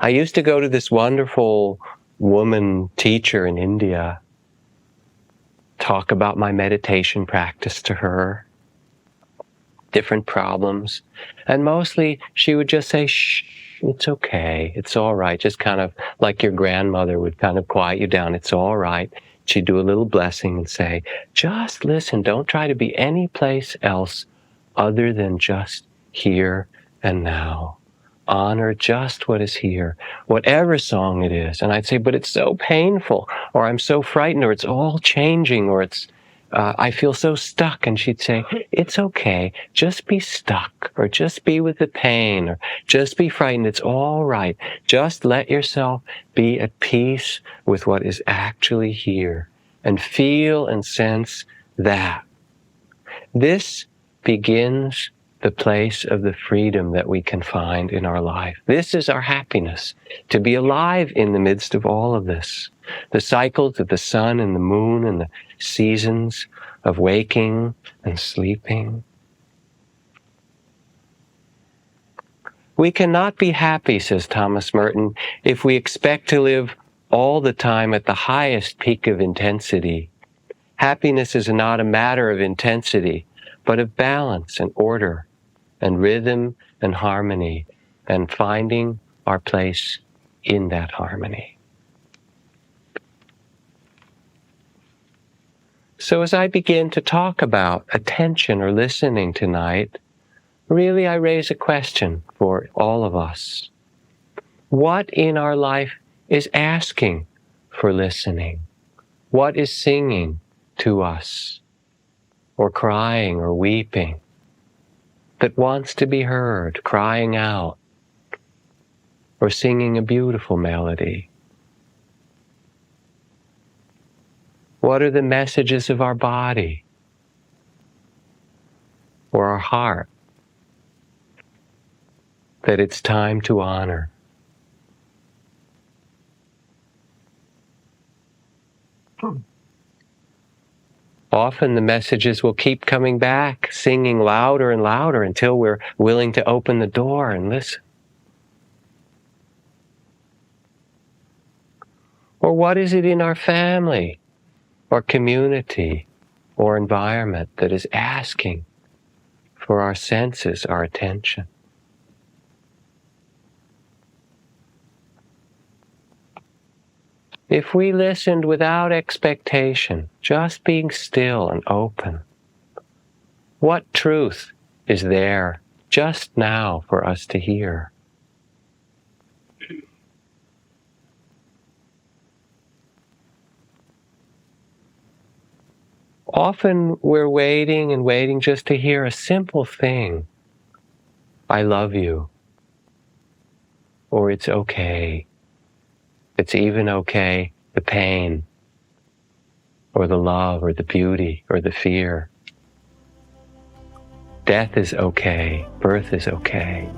I used to go to this wonderful woman teacher in India, talk about my meditation practice to her, different problems, and mostly she would just say, shh, it's okay, it's all right, just kind of like your grandmother would kind of quiet you down, it's all right. She'd do a little blessing and say, just listen, don't try to be any place else other than just here and now. Honor just what is here, whatever song it is. And I'd say, but it's so painful, or I'm so frightened, or it's all changing, or it's I feel so stuck. And she'd say, it's okay, just be stuck, or just be with the pain, or just be frightened. It's all right. Just let yourself be at peace with what is actually here, and feel and sense that. This begins the place of the freedom that we can find in our life. This is our happiness, to be alive in the midst of all of this. The cycles of the sun and the moon and the seasons of waking and sleeping. We cannot be happy, says Thomas Merton, if we expect to live all the time at the highest peak of intensity. Happiness is not a matter of intensity, but of balance and order and rhythm and harmony, and finding our place in that harmony. So as I begin to talk about attention or listening tonight, really I raise a question for all of us. What in our life is asking for listening? What is singing to us, or crying or weeping, that wants to be heard, crying out, or singing a beautiful melody? What are the messages of our body or our heart that it's time to honor? Often the messages will keep coming back, singing louder and louder until we're willing to open the door and listen. Or what is it in our family or community or environment that is asking for our senses, our attention? If we listened without expectation, just being still and open, what truth is there just now for us to hear? Often we're waiting and waiting just to hear a simple thing. I love you. Or it's okay. It's even okay, the pain, or the love, or the beauty, or the fear. Death is okay. Birth is okay.